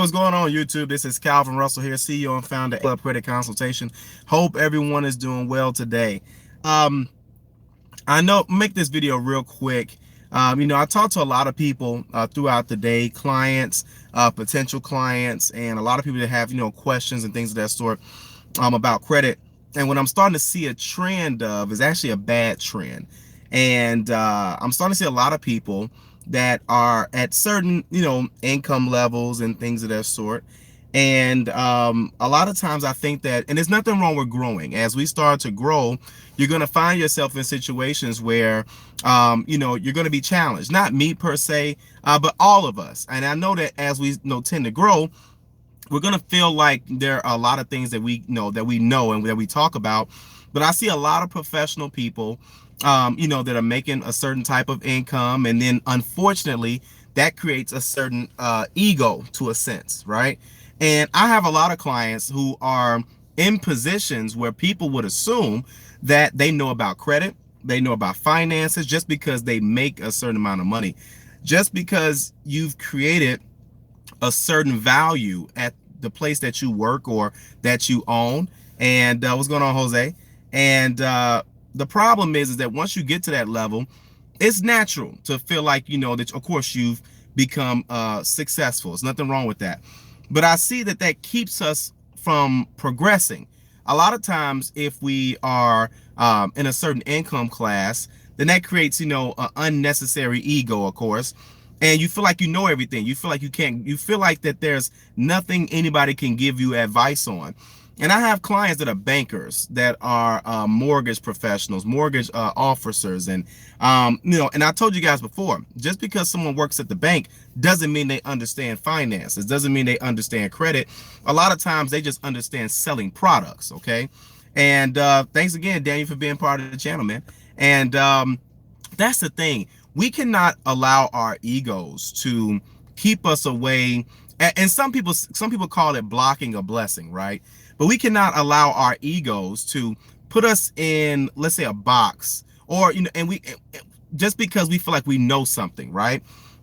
what's going on, YouTube? This is Calvin Russell here, CEO and founder of Credit Consultation. Hope everyone is doing well today. Um, I know, make this video real quick. I talk to a lot of people throughout the day, clients, potential clients, and a lot of people that have, questions and things of that sort about credit. And what I'm starting to see a trend of is actually a bad trend. And I'm starting to see a lot of people that are at certain, income levels and things of that sort. And a lot of times I think that, and there's nothing wrong with growing. As we start to grow, you're going to find yourself in situations where, you're going to be challenged. Not me per se, but all of us. And I know that as we tend to grow, we're going to feel like there are a lot of things that we know and that we talk about. But I see a lot of professional people, that are making a certain type of income. And then unfortunately, that creates a certain ego to a sense, right? And I have a lot of clients who are in positions where people would assume that they know about credit, they know about finances just because they make a certain amount of money. Just because you've created a certain value at the place that you work or that you own. And what's going on, Jose? And the problem is that once you get to that level, it's natural to feel like, that of course you've become successful. There's nothing wrong with that. But I see that that keeps us from progressing. A lot of times if we are in a certain income class, then that creates, an unnecessary ego, of course. And you feel like you know everything. You feel like you feel like that there's nothing anybody can give you advice on. And I have clients that are bankers, that are mortgage professionals, mortgage officers. And, and I told you guys before, just because someone works at the bank doesn't mean they understand finances, doesn't mean they understand credit. A lot of times they just understand selling products, okay? And thanks again, Daniel, for being part of the channel, man. And that's the thing. We cannot allow our egos to keep us away. And some people call it blocking a blessing, right? But we cannot allow our egos to put us in, let's say, a box, or, and we just because we feel like we know something, right?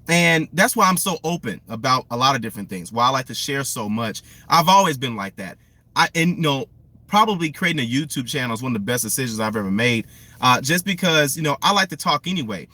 And that's why I'm so open about a lot of different things. Why I like to share so much. I've always been like that. Probably creating a YouTube channel is one of the best decisions I've ever made. Just because, I like to talk anyway.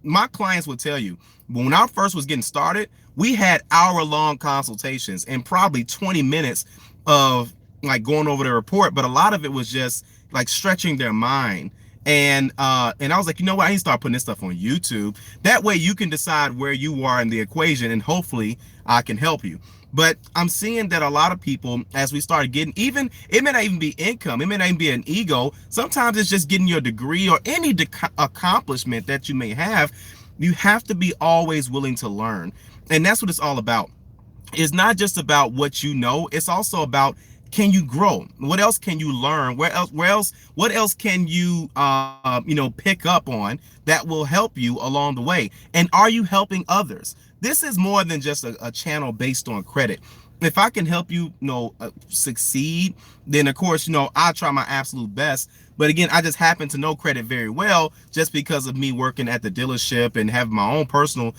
My clients will tell you, when I first was getting started, we had hour-long consultations and probably 20 minutes of like going over the report, but a lot of it was just like stretching their mind. And I was like, you know what, I need to start putting this stuff on YouTube. That way you can decide where you are in the equation, and hopefully I can help you. But I'm seeing that a lot of people, as we start getting, it may not even be income, it may not even be an ego. Sometimes it's just getting your degree or any accomplishment that you may have. You have to be always willing to learn. And that's what it's all about. It's not just about what you know, it's also about, can you grow? What else can you learn? What else can you, pick up on that will help you along the way? And are you helping others? This is more than just a channel based on credit. If I can help you, succeed, then of course, I'll try my absolute best. But again, I just happen to know credit very well just because of me working at the dealership and having my own personal,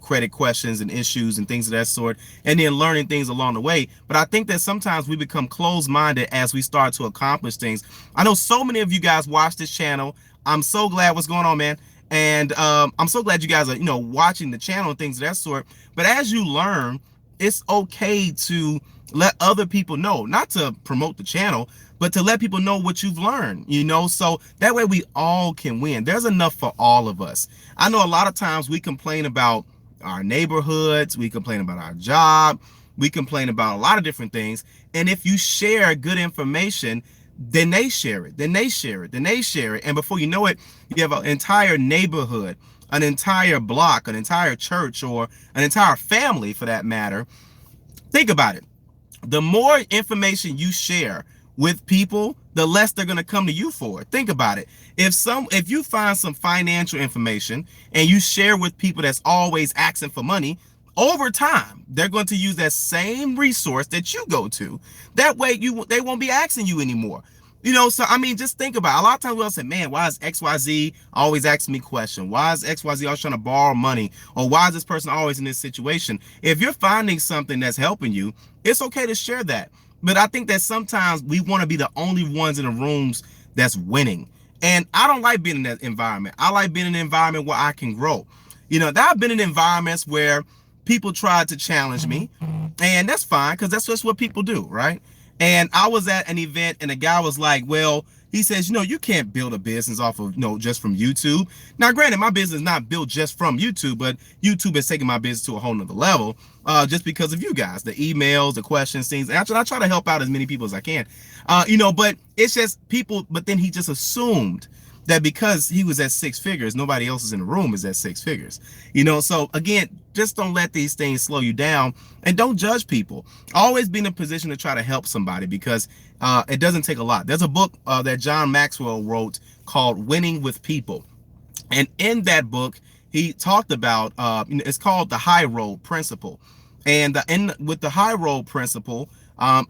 credit questions and issues and things of that sort, and then learning things along the way. But I think that sometimes we become closed-minded as we start to accomplish things. I know so many of you guys watch this channel. I'm so glad. What's going on, man? And I'm so glad you guys are, watching the channel and things of that sort. But as you learn, it's okay to let other people know, not to promote the channel, but to let people know what you've learned, so that way we all can win. There's enough for all of us. I know a lot of times we complain about our neighborhoods, we complain about our job, we complain about a lot of different things. And if you share good information, then they share it, then they share it, then they share it. And before you know it, you have an entire neighborhood, an entire block, an entire church, or an entire family for that matter. Think about it. The more information you share with people, the less they're going to come to you for. Think about it. If you find some financial information and you share with people that's always asking for money, over time, they're going to use that same resource that you go to. That way they won't be asking you anymore. So I mean, just think about it. A lot of times we'll say, man, why is XYZ always asking me questions? Why is XYZ always trying to borrow money? Or why is this person always in this situation? If you're finding something that's helping you, it's okay to share that. But I think that sometimes we want to be the only ones in the rooms that's winning. And I don't like being in that environment. I like being in an environment where I can grow. There have been in environments where people tried to challenge me, and that's fine because that's just what people do, right? And I was at an event and a guy was like, well, he says, you can't build a business off of, just from YouTube. Now, granted, my business is not built just from YouTube, but YouTube has taken my business to a whole nother level just because of you guys, the emails, the questions, things. And I try to help out as many people as I can, but it's just people. But then he just assumed that because he was at six figures, nobody else is in the room is at six figures. So again, just don't let these things slow you down, and don't judge people. Always be in a position to try to help somebody, because it doesn't take a lot. There's a book that John Maxwell wrote called Winning with People. And in that book, he talked about, it's called the high road principle. And with the high road principle,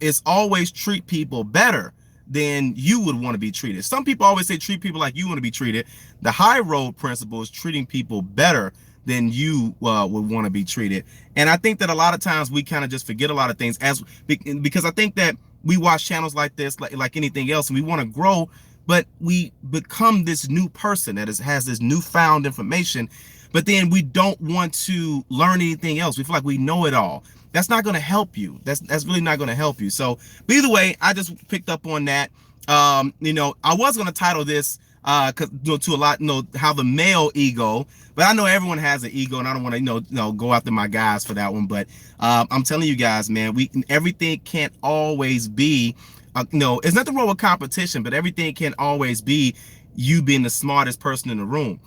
it's always treat people better than you would want to be treated. Some people always say treat people like you want to be treated. The high road principle is treating people better than you would want to be treated. And I think that a lot of times we kind of just forget a lot of things because I think that we watch channels like this, like anything else, and we want to grow, but we become this new person that has this newfound information, but then we don't want to learn anything else. We feel like we know it all. That's not going to help you. That's really not going to help you. So, but either way, I just picked up on that. I was going to title this because to a lot, how the male ego, but I know everyone has an ego, and I don't want to go after my guys for that one. But I'm telling you guys, man, everything can't always be it's nothing wrong with competition, but everything can't always be you being the smartest person in the room.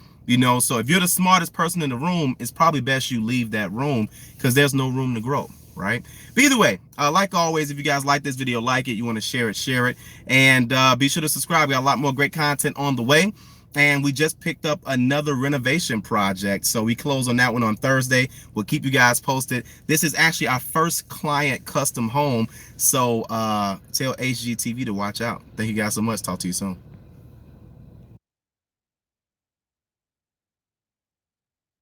So if you're the smartest person in the room, it's probably best you leave that room, because there's no room to grow, right? But either way, like always, if you guys like this video, like it, you want to share it, and be sure to subscribe. We got a lot more great content on the way, and we just picked up another renovation project, so we close on that one on Thursday. We'll keep you guys posted. This is actually our first client custom home, so tell HGTV to watch out. Thank you guys so much. Talk to you soon.